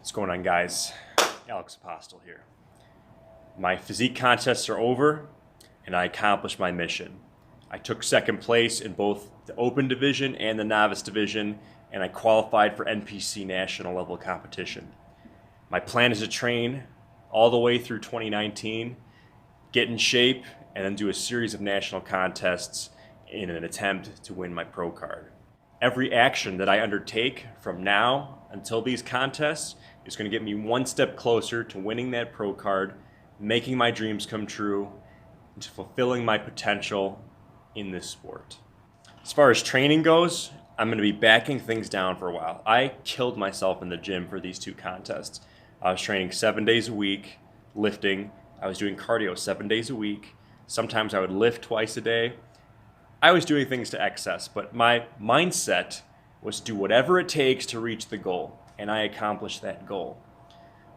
What's going on, guys? Alex Apostle here. My physique contests are over, and I accomplished my mission. I took second place in both the open division and the novice division, and I qualified for NPC national level competition. My plan is to train all the way through 2019, get in shape, and then do a series of national contests in an attempt to win my pro card. Every action that I undertake from now until these contests is going to get me one step closer to winning that pro card, making my dreams come true, and to fulfilling my potential in this sport. As far as training goes, I'm going to be backing things down for a while. I killed myself in the gym for these two contests. I was training 7 days a week, lifting. I was doing cardio 7 days a week. Sometimes I would lift twice a day. I was doing things to excess, but my mindset was to do whatever it takes to reach the goal, and I accomplished that goal.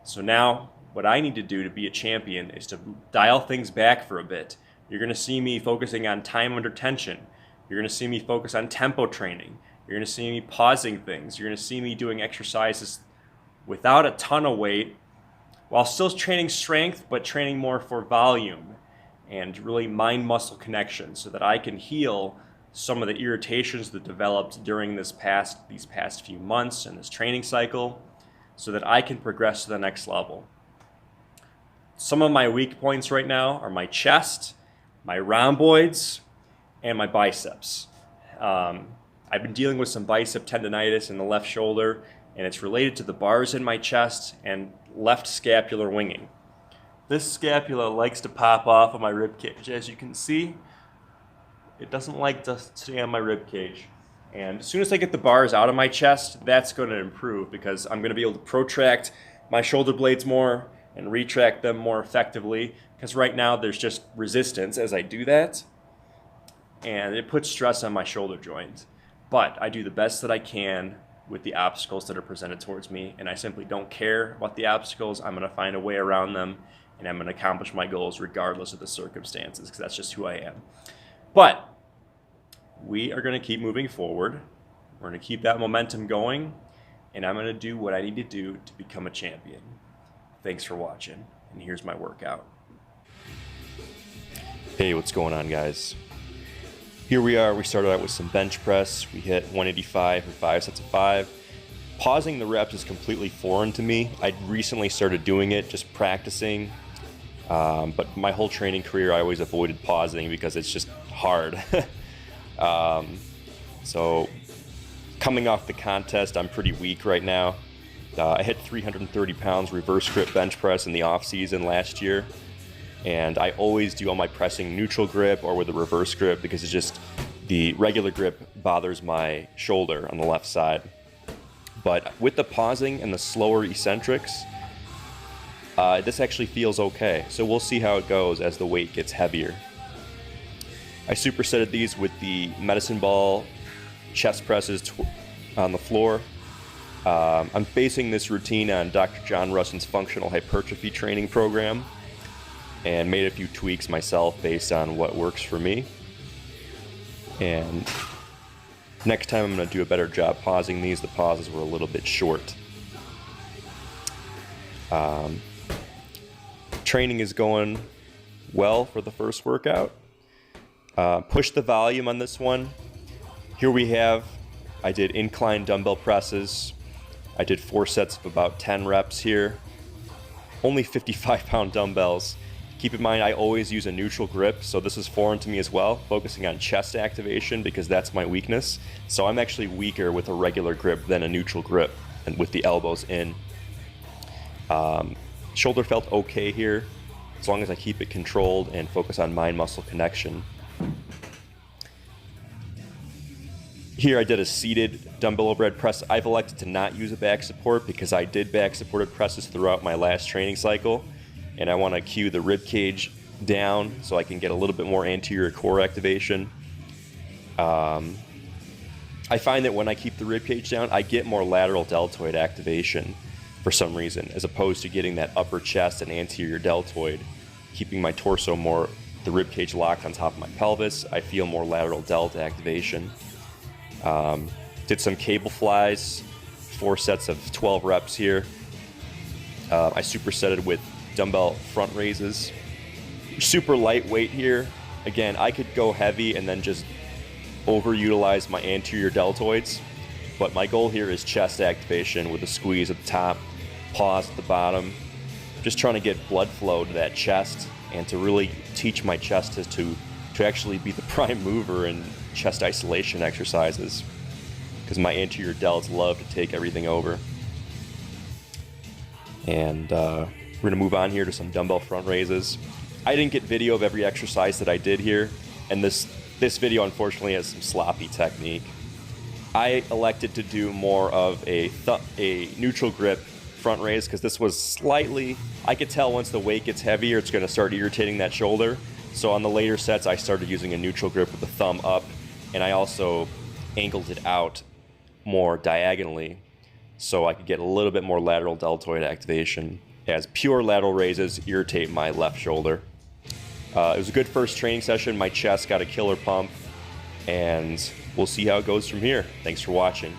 So now, what I need to do to be a champion is to dial things back for a bit. You're going to see me focusing on time under tension. You're going to see me focus on tempo training. You're going to see me pausing things. You're going to see me doing exercises without a ton of weight, while still training strength, but training more for volume and really mind-muscle connection so that I can heal some of the irritations that developed during these past few months and this training cycle so that I can progress to the next level. Some of my weak points right now are my chest, my rhomboids, and my biceps. I've been dealing with some bicep tendonitis in the left shoulder, and it's related to the bars in my chest and left scapular winging. This scapula likes to pop off of my rib cage. As you can see, it doesn't like to stay on my rib cage. And as soon as I get the bars out of my chest, that's going to improve because I'm going to be able to protract my shoulder blades more and retract them more effectively, because right now there's just resistance as I do that, and it puts stress on my shoulder joint. But I do the best that I can with the obstacles that are presented towards me, and I simply don't care about the obstacles. I'm going to find a way around them, and I'm going to accomplish my goals regardless of the circumstances, because that's just who I am. But we are going to keep moving forward. We're going to keep that momentum going, and I'm going to do what I need to do to become a champion. Thanks for watching, and here's my workout. Hey, what's going on, guys? Here we are. We started out with some bench press. We hit 185 for 5 sets of 5. Pausing the reps is completely foreign to me. I recently started doing it, just practicing. But my whole training career, I always avoided pausing because it's just hard. So coming off the contest, I'm pretty weak right now. I hit 330 pounds reverse grip bench press in the off season last year. And I always do all my pressing neutral grip or with a reverse grip because it's just the regular grip bothers my shoulder on the left side. But with the pausing and the slower eccentrics, this actually feels okay. So we'll see how it goes as the weight gets heavier. I supersetted these with the medicine ball chest presses on the floor. I'm basing this routine on Dr. John Russin's functional hypertrophy training program and made a few tweaks myself based on what works for me. And next time I'm going to do a better job pausing these. The pauses were a little bit short. Training is going well for the first workout. Push the volume on this one. Here we have, I did incline dumbbell presses. I did 4 sets of about 10 reps here. Only 55-pound dumbbells. Keep in mind, I always use a neutral grip, so this is foreign to me as well, focusing on chest activation because that's my weakness. So I'm actually weaker with a regular grip than a neutral grip and with the elbows in. Shoulder felt okay here, as long as I keep it controlled and focus on mind-muscle connection. Here I did a seated dumbbell overhead press. I've elected to not use a back support because I did back supported presses throughout my last training cycle, and I want to cue the rib cage down so I can get a little bit more anterior core activation. I find that when I keep the rib cage down, I get more lateral deltoid activation for some reason, as opposed to getting that upper chest and anterior deltoid. Keeping my torso more, the rib cage locked on top of my pelvis, I feel more lateral delt activation. Did some cable flies, 4 sets of 12 reps here. I supersetted with dumbbell front raises. Super lightweight here. Again, I could go heavy and then just overutilize my anterior deltoids, but my goal here is chest activation with a squeeze at the top, pause at the bottom. Just trying to get blood flow to that chest and to really teach my chest to actually be the prime mover in chest isolation exercises, because my anterior delts love to take everything over. And we're going to move on here to some dumbbell front raises. I didn't get video of every exercise that I did here, and this video unfortunately has some sloppy technique. I elected to do more of a neutral grip front raise because this was slightly, I could tell once the weight gets heavier it's going to start irritating that shoulder. So on the later sets I started using a neutral grip with the thumb up, and I also angled it out more diagonally so I could get a little bit more lateral deltoid activation, as pure lateral raises irritate my left shoulder. It was a good first training session. My chest got a killer pump, and we'll see how it goes from here. Thanks for watching.